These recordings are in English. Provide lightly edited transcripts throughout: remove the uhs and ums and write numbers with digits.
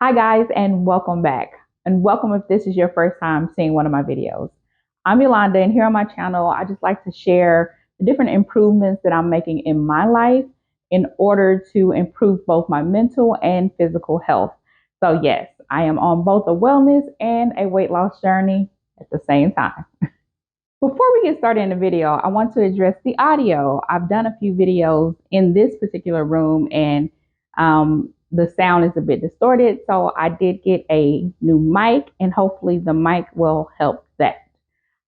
Hi guys, and welcome back. And welcome if this is your first time seeing one of my videos. I'm Yolanda, and here on my channel, I just like to share the different improvements that I'm making in my life in order to improve both my mental and physical health. So yes, I am on both a wellness and a weight loss journey at the same time. Before we get started in the video, I want to address the audio. I've done a few videos in this particular room, and the sound is a bit distorted. So I did get a new mic, and hopefully the mic will help that.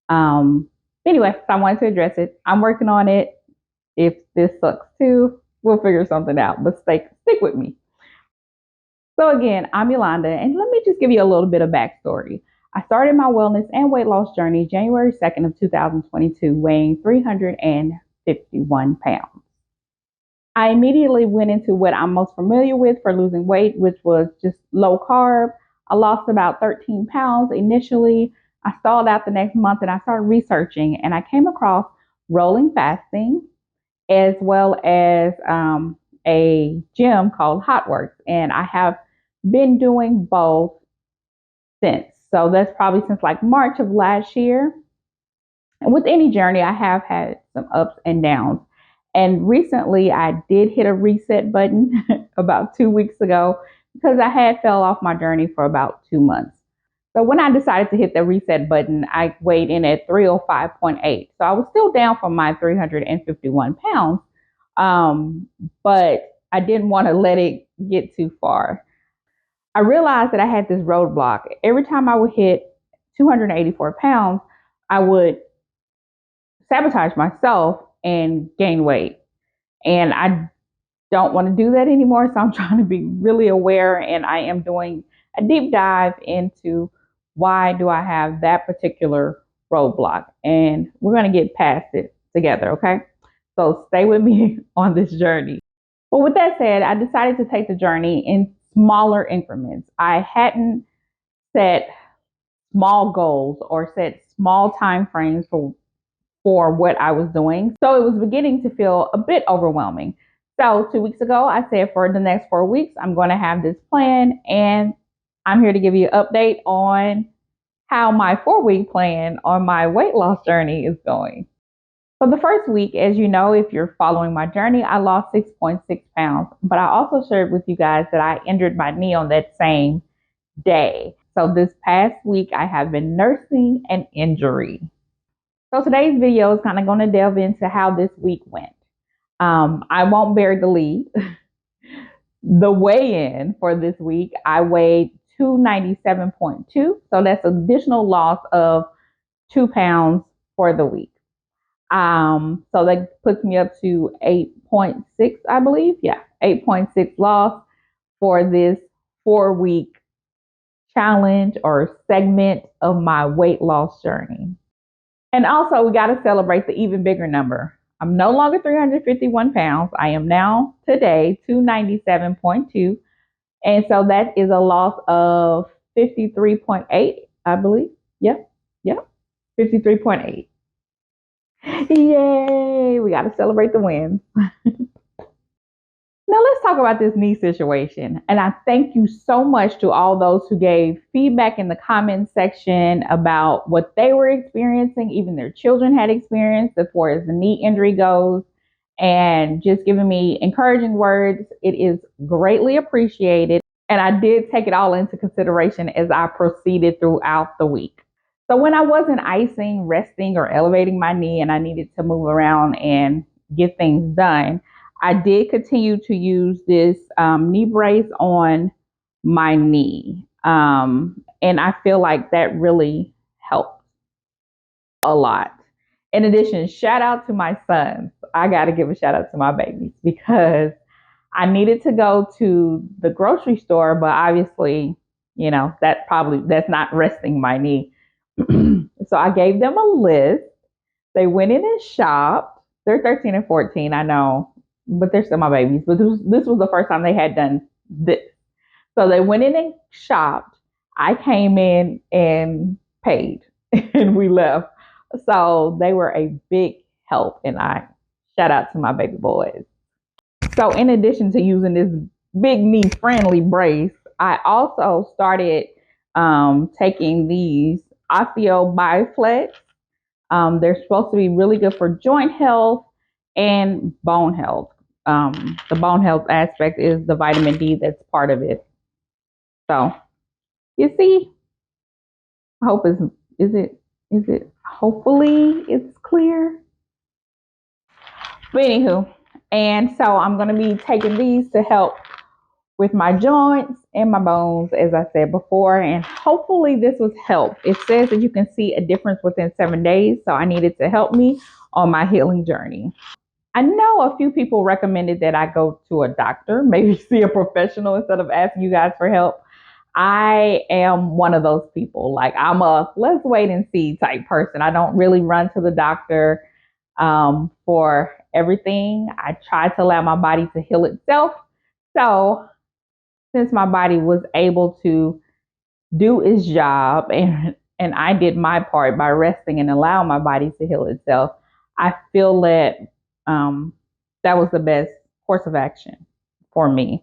Um, anyway, so I wanted to address it. I'm working on it. If this sucks too, we'll figure something out, but stick with me. So again, I'm Yolanda, and let me just give you a little bit of backstory. I started my wellness and weight loss journey January 2nd of 2022, weighing 351 pounds. I immediately went into what I'm most familiar with for losing weight, which was just low carb. I lost about 13 pounds initially. I stalled out the next month and I started researching, and I came across rolling fasting as well as a gym called Hotworks. And I have been doing both since. So that's probably since like March of last year. And with any journey, I have had some ups and downs. And recently, I did hit a reset button about 2 weeks ago because I had fell off my journey for about 2 months. So when I decided to hit the reset button, I weighed in at 305.8. So I was still down from my 351 pounds, but I didn't want to let it get too far. I realized that I had this roadblock. Every time I would hit 284 pounds, I would sabotage myself and gain weight. And I don't want to do that anymore. So I'm trying to be really aware, and I am doing a deep dive into why do I have that particular roadblock. And we're going to get past it together, okay? So stay with me on this journey. But with that said, I decided to take the journey in smaller increments. I hadn't set small goals or set small time frames for what I was doing. So it was beginning to feel a bit overwhelming. So 2 weeks ago, I said for the next 4 weeks, I'm going to have this plan, and I'm here to give you an update on how my 4 week plan on my weight loss journey is going. So the first week, as you know, if you're following my journey, I lost 6.6 pounds, but I also shared with you guys that I injured my knee on that same day. So this past week, I have been nursing an injury. So today's video is kind of going to delve into how this week went. I won't bury the lead. The weigh-in for this week, I weighed 297.2. So that's an additional loss of 2 pounds for the week. So that puts me up to 8.6, I believe. Yeah, 8.6 loss for this 4 week challenge or segment of my weight loss journey. And also, we got to celebrate the even bigger number. I'm no longer 351 pounds. I am now today 297.2. And so that is a loss of 53.8, I believe. Yep. 53.8. Yay, we got to celebrate the wins. Now let's talk about this knee situation. And I thank you so much to all those who gave feedback in the comments section about what they were experiencing, even their children had experienced as far as the knee injury goes, and just giving me encouraging words. It is greatly appreciated. And I did take it all into consideration as I proceeded throughout the week. So when I wasn't icing, resting, or elevating my knee and I needed to move around and get things done, I did continue to use this knee brace on my knee. And I feel like that really helped a lot. In addition, shout out to my sons. I got to give a shout out to my babies because I needed to go to the grocery store, but obviously, that's not resting my knee. So I gave them a list. They went in and shopped. They're 13 and 14, I know, but they're still my babies. But this was the first time they had done this. So they went in and shopped. I came in and paid, and we left. So they were a big help, and I shout out to my baby boys. So in addition to using this big knee friendly brace, I also started taking these osteo they're supposed to be really good for joint health and bone health. The bone health aspect is the vitamin D that's part of it. So you see, I hope is it hopefully it's clear. But anywho, and so I'm gonna be taking these to help with my joints and my bones, as I said before, and hopefully this was help. It says that you can see a difference within 7 days, so I needed to help me on my healing journey. I know a few people recommended that I go to a doctor, maybe see a professional instead of asking you guys for help. I am one of those people. Like, I'm a let's wait and see type person. I don't really run to the doctor for everything. I try to allow my body to heal itself. So since my body was able to do its job and I did my part by resting and allowing my body to heal itself, I feel that that was the best course of action for me.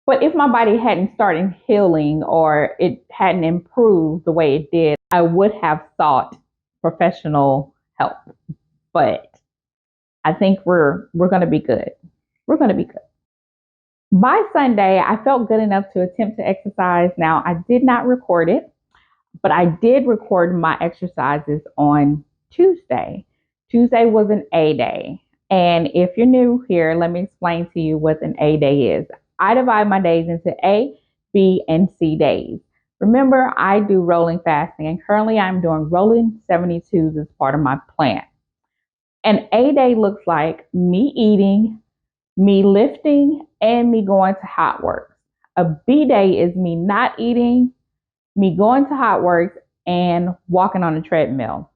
But if my body hadn't started healing or it hadn't improved the way it did, I would have sought professional help. But I think we're going to be good. We're going to be good. By Sunday, I felt good enough to attempt to exercise. Now, I did not record it, but I did record my exercises on Tuesday. Tuesday was an A day. And if you're new here, let me explain to you what an A day is. I divide my days into A, B, and C days. Remember, I do rolling fasting, and currently I'm doing rolling 72s as part of my plan. An A day looks like me eating, me lifting, and me going to hot works. A B day is me not eating, me going to hot works, and walking on a treadmill.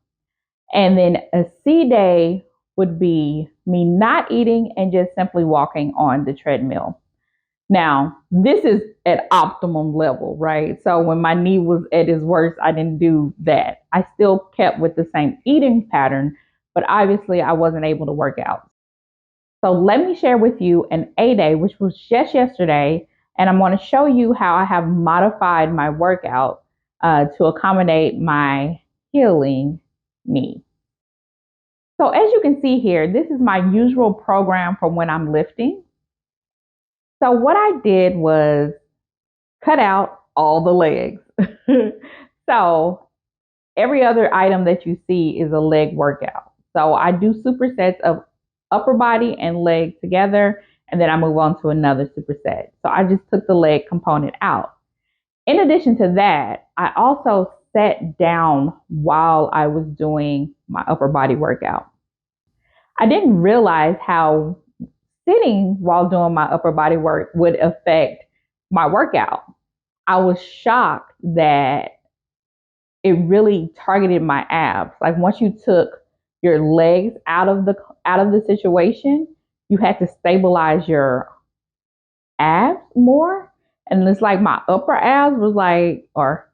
And then a C day would be me not eating and just simply walking on the treadmill. Now, this is at optimum level, right? So when my knee was at its worst, I didn't do that. I still kept with the same eating pattern, but obviously I wasn't able to work out. So let me share with you an A day, which was just yesterday, and I'm going to show you how I have modified my workout to accommodate my healing knee. So as you can see here, this is my usual program for when I'm lifting. So what I did was cut out all the legs. So every other item that you see is a leg workout. So I do supersets of upper body and leg together, and then I move on to another superset. So I just took the leg component out. In addition to that, I also sat down while I was doing my upper body workout. I didn't realize how sitting while doing my upper body work would affect my workout. I was shocked that it really targeted my abs. Like, once you took your legs out of the situation, you had to stabilize your abs more. And it's like my upper abs was like, or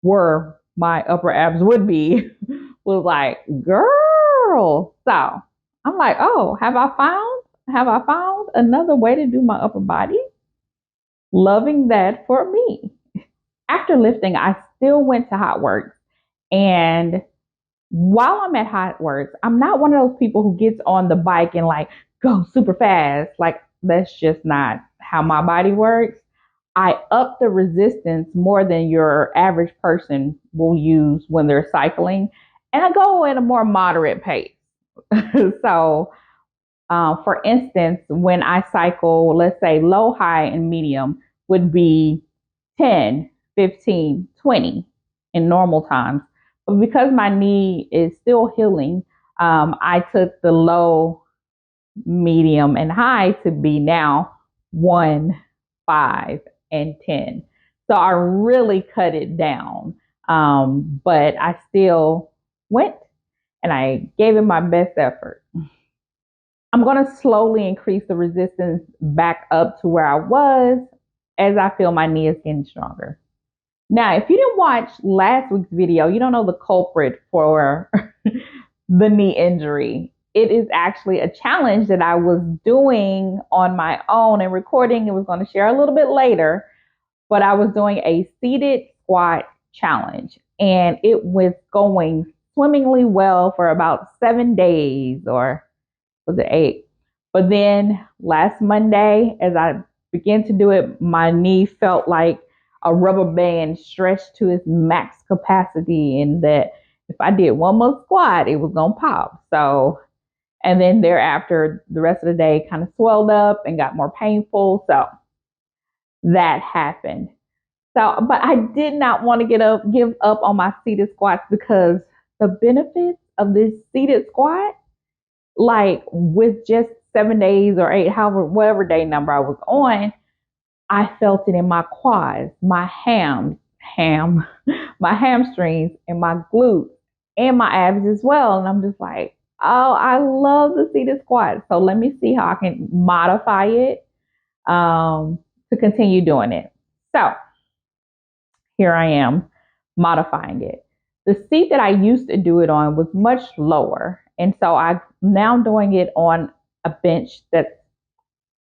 were my upper abs would be, was like, girl. So I'm like, oh, have I found another way to do my upper body? Loving that for me. After lifting, I still went to hot works. And while I'm at hot works, I'm not one of those people who gets on the bike and like go super fast. Like, that's just not how my body works. I up the resistance more than your average person will use when they're cycling. And I go at a more moderate pace. So, for instance, when I cycle, let's say low, high, and medium would be 10, 15, 20 in normal times. But because my knee is still healing, I took the low, medium, and high to be now 1, 5, and 10. So I really cut it down. But I still went and I gave it my best effort. I'm going to slowly increase the resistance back up to where I was as I feel my knee is getting stronger. Now, if you didn't watch last week's video, you don't know the culprit for the knee injury. It is actually a challenge that I was doing on my own and recording and was going to share a little bit later. but I was doing a seated squat challenge, and it was going swimmingly well for about 7 days, or was it 8? But then last Monday, as I began to do it, my knee felt like a rubber band stretched to its max capacity, and that if I did one more squat, it was gonna pop. So, and then thereafter, the rest of the day kind of swelled up and got more painful. So that happened. So, but I did not want to give up on my seated squats, because the benefits of this seated squat, like with just 7 days or 8, however, whatever day number I was on, I felt it in my quads, my my hamstrings, and my glutes, and my abs as well. And I'm just like, oh, I love the seated squat. So let me see how I can modify it to continue doing it. So here I am modifying it. The seat that I used to do it on was much lower. And so I'm now doing it on a bench that's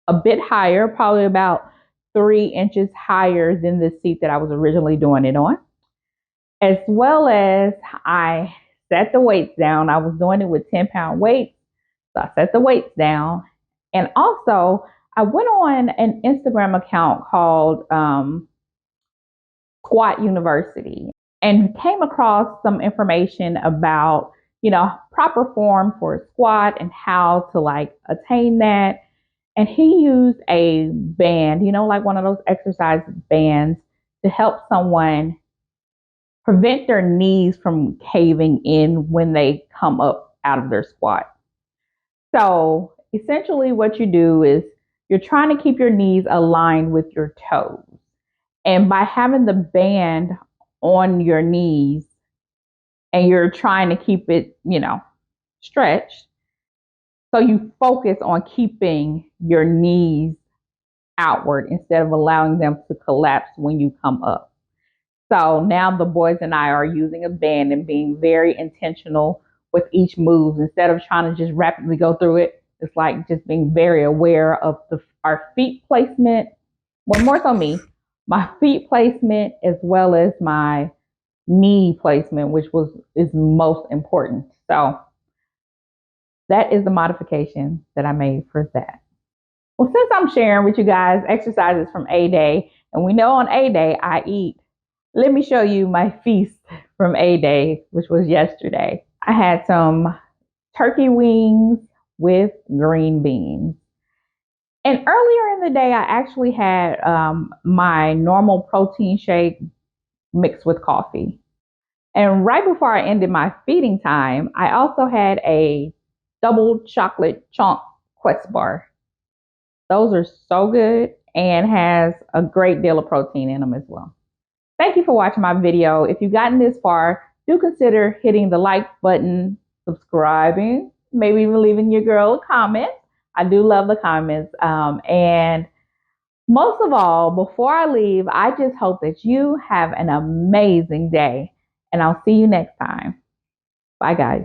a bit higher, probably about 3 inches higher than the seat that I was originally doing it on. As well as I set the weights down. I was doing it with 10-pound weights. So I set the weights down. And also, I went on an Instagram account called Squat University, and came across some information about, proper form for a squat and how to like attain that. And he used a band, like one of those exercise bands, to help someone prevent their knees from caving in when they come up out of their squat. So essentially what you do is you're trying to keep your knees aligned with your toes. And by having the band on your knees, and you're trying to keep it, stretched, so you focus on keeping your knees outward instead of allowing them to collapse when you come up. So now the boys and I are using a band and being very intentional with each move. Instead of trying to just rapidly go through it, it's like just being very aware of our feet placement. Well, more so me, my feet placement, as well as my knee placement, which is most important. So that is the modification that I made for that. Well, since I'm sharing with you guys exercises from A Day, and we know on A Day I eat, let me show you my feast from A Day, which was yesterday. I had some turkey wings with green beans. And earlier in the day, I actually had my normal protein shake mixed with coffee. And right before I ended my feeding time, I also had a double chocolate chunk Quest bar. Those are so good and has a great deal of protein in them as well. Thank you for watching my video. If you've gotten this far, do consider hitting the like button, subscribing, maybe even leaving your girl a comment. I do love the comments. And most of all, before I leave, I just hope that you have an amazing day. And I'll see you next time. Bye, guys.